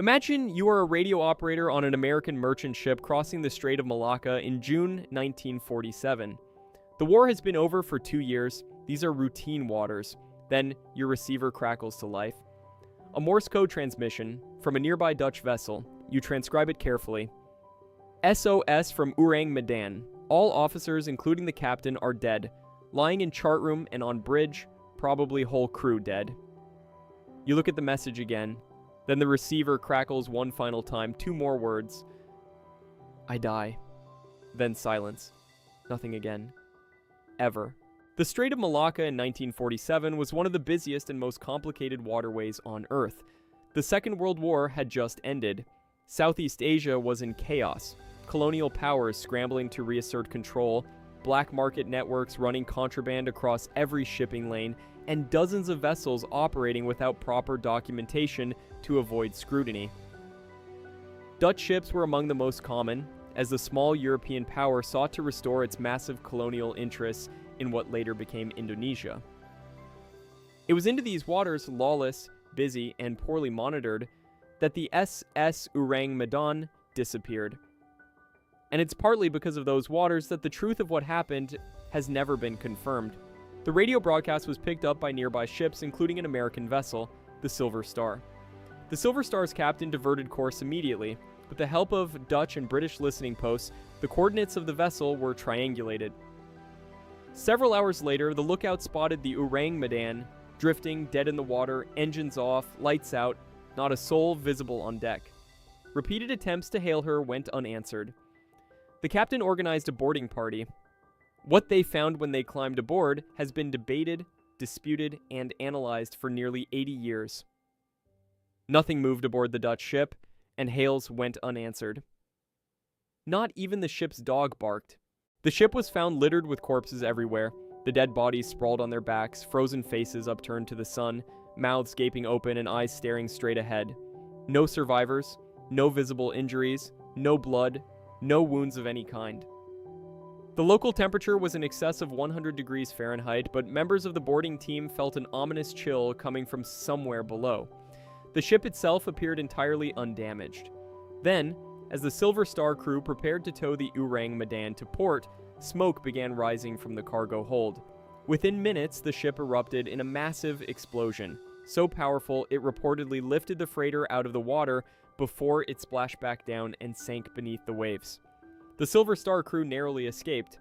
Imagine you are a radio operator on an American merchant ship crossing the Strait of Malacca in June 1947. The war has been over for 2 years. These are routine waters. Then your receiver crackles to life. A Morse code transmission from a nearby Dutch vessel. You transcribe it carefully. SOS from Ourang Medan. All officers, including the captain, are dead. Lying in chart room and on bridge, probably whole crew dead. You look at the message again. Then the receiver crackles one final time, 2 more words. I die. Then silence. Nothing again. Ever. The Strait of Malacca in 1947 was one of the busiest and most complicated waterways on Earth. The Second World War had just ended. Southeast Asia was in chaos. Colonial powers scrambling to reassert control, black market networks running contraband across every shipping lane, and dozens of vessels operating without proper documentation to avoid scrutiny. Dutch ships were among the most common, as the small European power sought to restore its massive colonial interests in what later became Indonesia. It was into these waters, lawless, busy, and poorly monitored, that the SS Ourang Medan disappeared. And it's partly because of those waters that the truth of what happened has never been confirmed. The radio broadcast was picked up by nearby ships, including an American vessel, the Silver Star. The Silver Star's captain diverted course immediately. With the help of Dutch and British listening posts, the coordinates of the vessel were triangulated. Several hours later, the lookout spotted the Ourang Medan, drifting, dead in the water, engines off, lights out, not a soul visible on deck. Repeated attempts to hail her went unanswered. The captain organized a boarding party. What they found when they climbed aboard has been debated, disputed, and analyzed for nearly 80 years. Nothing moved aboard the Dutch ship, and hails went unanswered. Not even the ship's dog barked. The ship was found littered with corpses everywhere, the dead bodies sprawled on their backs, frozen faces upturned to the sun, mouths gaping open and eyes staring straight ahead. No survivors, no visible injuries, no blood, no wounds of any kind. The local temperature was in excess of 100 degrees Fahrenheit, but members of the boarding team felt an ominous chill coming from somewhere below. The ship itself appeared entirely undamaged. Then, as the Silver Star crew prepared to tow the Ourang Medan to port, smoke began rising from the cargo hold. Within minutes, the ship erupted in a massive explosion, so powerful it reportedly lifted the freighter out of the water before it splashed back down and sank beneath the waves. The Silver Star crew narrowly escaped.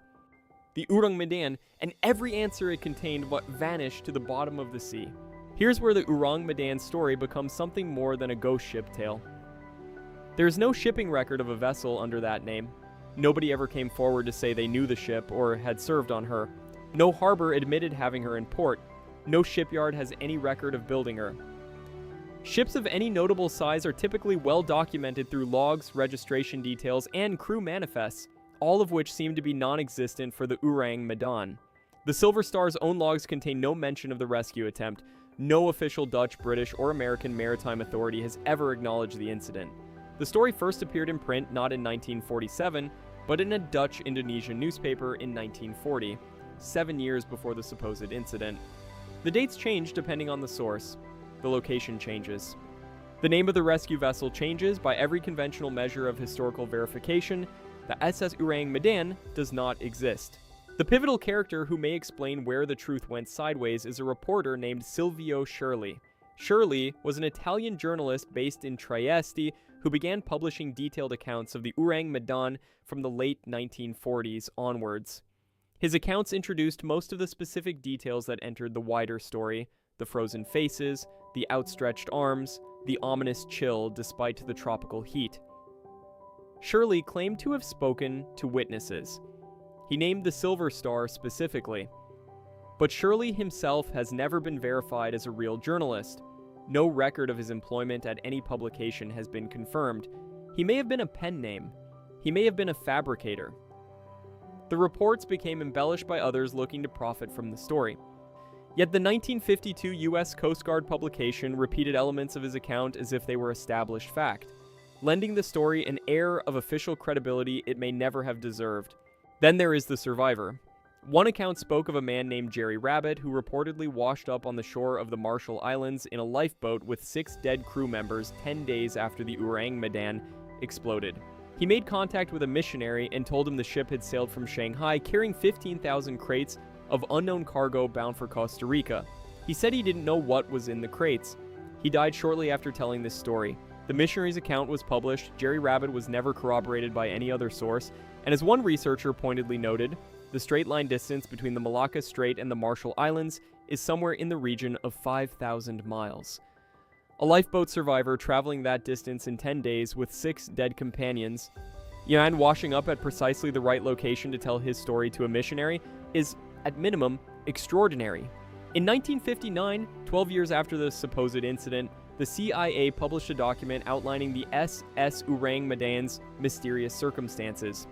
The Ourang Medan and every answer it contained but vanished to the bottom of the sea. Here's where the Ourang Medan story becomes something more than a ghost ship tale. There is no shipping record of a vessel under that name. Nobody ever came forward to say they knew the ship or had served on her. No harbor admitted having her in port. No shipyard has any record of building her. Ships of any notable size are typically well documented through logs, registration details, and crew manifests, all of which seem to be non-existent for the Ourang Medan. The Silver Star's own logs contain no mention of the rescue attempt. No official Dutch, British, or American maritime authority has ever acknowledged the incident. The story first appeared in print not in 1947, but in a Dutch-Indonesian newspaper in 1940, 7 years before the supposed incident. The dates change depending on the source. The location changes. The name of the rescue vessel changes by every conventional measure of historical verification. The SS Ourang Medan does not exist. The pivotal character who may explain where the truth went sideways is a reporter named Silvio Shirley. Shirley was an Italian journalist based in Trieste who began publishing detailed accounts of the Ourang Medan from the late 1940s onwards. His accounts introduced most of the specific details that entered the wider story: the frozen faces, the outstretched arms, the ominous chill despite the tropical heat. Shirley claimed to have spoken to witnesses. He named the Silver Star specifically. But Shirley himself has never been verified as a real journalist. No record of his employment at any publication has been confirmed. He may have been a pen name. He may have been a fabricator. The reports became embellished by others looking to profit from the story. Yet the 1952 U.S. Coast Guard publication repeated elements of his account as if they were established fact, lending the story an air of official credibility it may never have deserved. Then there is the survivor. One account spoke of a man named Jerry Rabbit who reportedly washed up on the shore of the Marshall Islands in a lifeboat with 6 dead crew members 10 days after the Ourang Medan exploded. He made contact with a missionary and told him the ship had sailed from Shanghai carrying 15,000 crates of unknown cargo bound for Costa Rica. He said he didn't know what was in the crates. He died shortly after telling this story. The missionary's account was published. Jerry Rabbit was never corroborated by any other source, and as one researcher pointedly noted, the straight-line distance between the Malacca Strait and the Marshall Islands is somewhere in the region of 5,000 miles. A lifeboat survivor traveling that distance in 10 days with 6 dead companions, and washing up at precisely the right location to tell his story to a missionary, is, at minimum, extraordinary. In 1959, 12 years after the supposed incident, the CIA published a document outlining the SS Ourang Medan's mysterious circumstances.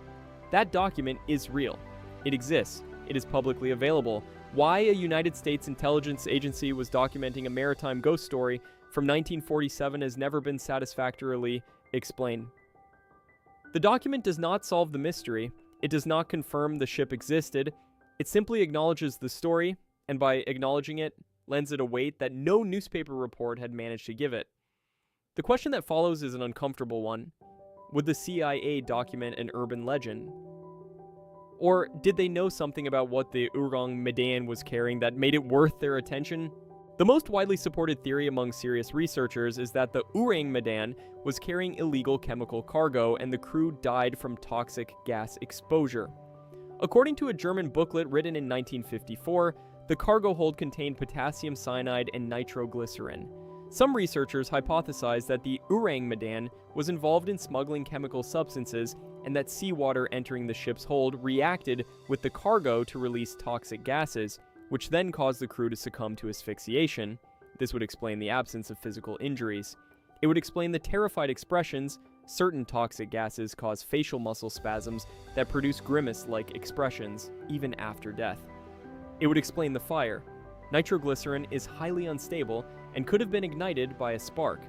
That document is real. It exists. It is publicly available. Why a United States intelligence agency was documenting a maritime ghost story from 1947 has never been satisfactorily explained. The document does not solve the mystery. It does not confirm the ship existed. It simply acknowledges the story, and by acknowledging it, lends it a weight that no newspaper report had managed to give it. The question that follows is an uncomfortable one. Would the CIA document an urban legend? Or did they know something about what the Ourang Medan was carrying that made it worth their attention? The most widely supported theory among serious researchers is that the Ourang Medan was carrying illegal chemical cargo and the crew died from toxic gas exposure. According to a German booklet written in 1954, the cargo hold contained potassium cyanide and nitroglycerin. Some researchers hypothesized that the Ourang Medan was involved in smuggling chemical substances and that seawater entering the ship's hold reacted with the cargo to release toxic gases, which then caused the crew to succumb to asphyxiation. This would explain the absence of physical injuries. It would explain the terrified expressions. Certain toxic gases cause facial muscle spasms that produce grimace-like expressions, even after death. It would explain the fire. Nitroglycerin is highly unstable and could have been ignited by a spark.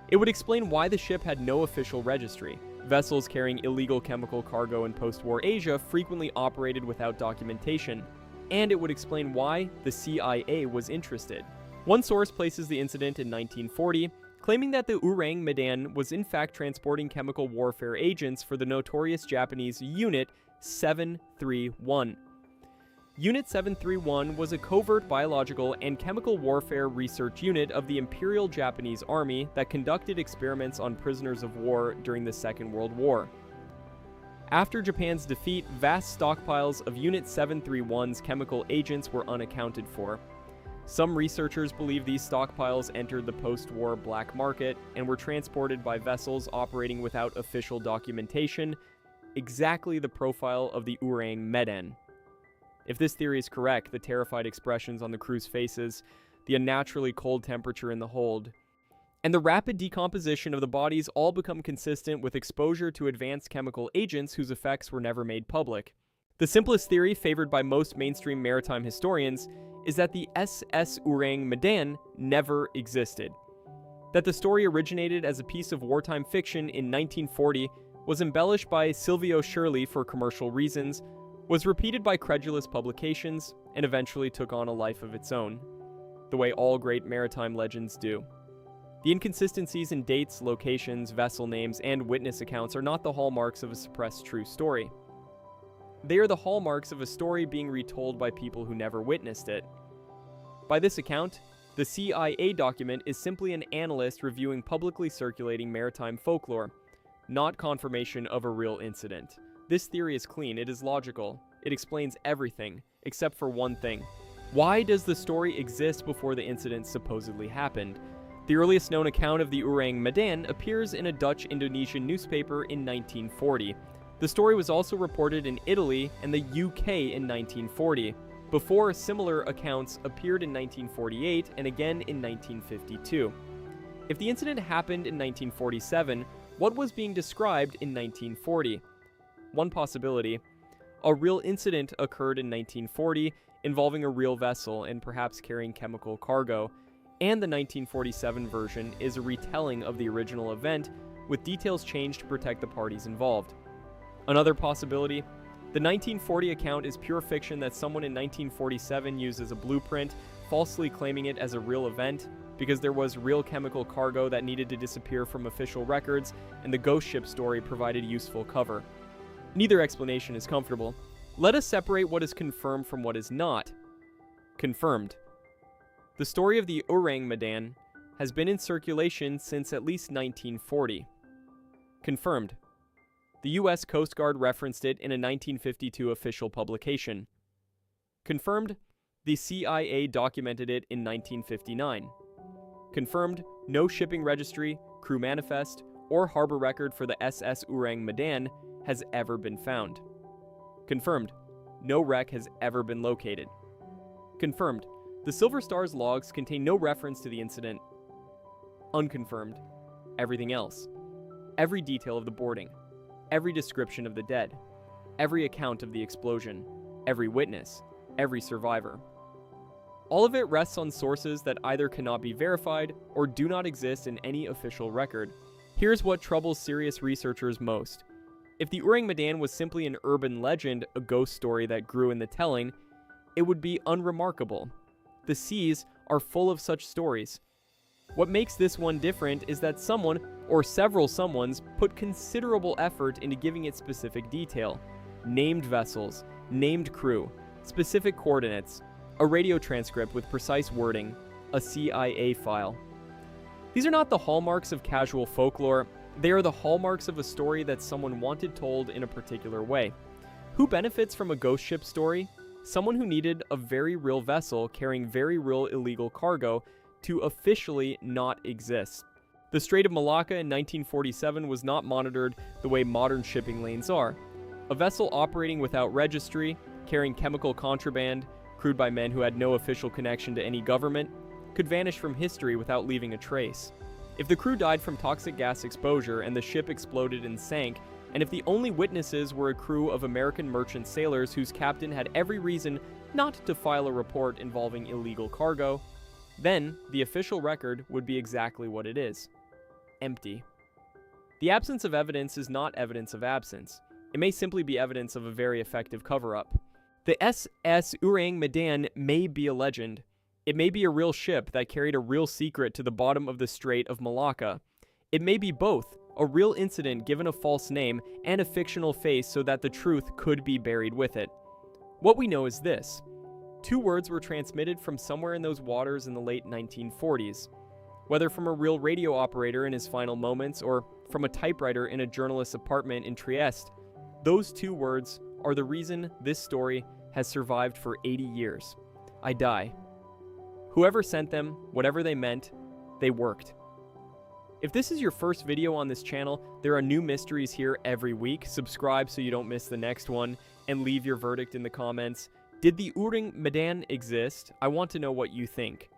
It would explain why the ship had no official registry. Vessels carrying illegal chemical cargo in post-war Asia frequently operated without documentation. And it would explain why the CIA was interested. One source places the incident in 1940, claiming that the Ourang Medan was in fact transporting chemical warfare agents for the notorious Japanese Unit 731. Unit 731 was a covert biological and chemical warfare research unit of the Imperial Japanese Army that conducted experiments on prisoners of war during the Second World War. After Japan's defeat, vast stockpiles of Unit 731's chemical agents were unaccounted for. Some researchers believe these stockpiles entered the post-war black market and were transported by vessels operating without official documentation, exactly the profile of the Ourang Medan. If this theory is correct, the terrified expressions on the crew's faces, the unnaturally cold temperature in the hold, and the rapid decomposition of the bodies all become consistent with exposure to advanced chemical agents whose effects were never made public. The simplest theory, favored by most mainstream maritime historians, is that the SS Ourang Medan never existed. That the story originated as a piece of wartime fiction in 1940, was embellished by Silvio Shirley for commercial reasons, was repeated by credulous publications, and eventually took on a life of its own, the way all great maritime legends do. The inconsistencies in dates, locations, vessel names, and witness accounts are not the hallmarks of a suppressed true story. They are the hallmarks of a story being retold by people who never witnessed it. By this account, the CIA document is simply an analyst reviewing publicly circulating maritime folklore, not confirmation of a real incident. This theory is clean, it is logical, it explains everything, except for one thing. Why does the story exist before the incident supposedly happened? The earliest known account of the Ourang Medan appears in a Dutch-Indonesian newspaper in 1940. The story was also reported in Italy and the UK in 1940, before similar accounts appeared in 1948 and again in 1952. If the incident happened in 1947, what was being described in 1940? One possibility: a real incident occurred in 1940 involving a real vessel and perhaps carrying chemical cargo, and the 1947 version is a retelling of the original event with details changed to protect the parties involved. Another possibility: The 1940 account is pure fiction that someone in 1947 used as a blueprint, falsely claiming it as a real event, because there was real chemical cargo that needed to disappear from official records, and the ghost ship story provided useful cover. Neither explanation is comfortable. Let us separate what is confirmed from what is not. Confirmed. The story of the Ourang Medan has been in circulation since at least 1940. Confirmed. The U.S. Coast Guard referenced it in a 1952 official publication. Confirmed. The CIA documented it in 1959. Confirmed. No shipping registry, crew manifest, or harbor record for the SS Ourang Medan has ever been found. Confirmed. No wreck has ever been located. Confirmed. The Silver Star's logs contain no reference to the incident. Unconfirmed. Everything else. Every detail of the boarding. Every description of the dead. Every account of the explosion. Every witness. Every survivor. All of it rests on sources that either cannot be verified or do not exist in any official record. Here's what troubles serious researchers most. If the Ourang Medan was simply an urban legend, a ghost story that grew in the telling, it would be unremarkable. The seas are full of such stories. What makes this one different is that someone, or several someones, put considerable effort into giving it specific detail. Named vessels, named crew, specific coordinates, a radio transcript with precise wording, a CIA file. These are not the hallmarks of casual folklore, they are the hallmarks of a story that someone wanted told in a particular way. Who benefits from a ghost ship story? Someone who needed a very real vessel carrying very real illegal cargo to officially not exist. The Strait of Malacca in 1947 was not monitored the way modern shipping lanes are. A vessel operating without registry, carrying chemical contraband, crewed by men who had no official connection to any government, could vanish from history without leaving a trace. If the crew died from toxic gas exposure and the ship exploded and sank, and if the only witnesses were a crew of American merchant sailors whose captain had every reason not to file a report involving illegal cargo, then the official record would be exactly what it is: empty. The absence of evidence is not evidence of absence. It may simply be evidence of a very effective cover-up. The SS Ourang Medan may be a legend. It may be a real ship that carried a real secret to the bottom of the Strait of Malacca. It may be both, a real incident given a false name and a fictional face so that the truth could be buried with it. What we know is this: 2 words were transmitted from somewhere in those waters in the late 1940s. Whether from a real radio operator in his final moments or from a typewriter in a journalist's apartment in Trieste, those 2 words are the reason this story has survived for 80 years. I die. Whoever sent them, whatever they meant, they worked. If this is your first video on this channel, there are new mysteries here every week. Subscribe so you don't miss the next one, and leave your verdict in the comments. Did the Ourang Medan exist? I want to know what you think.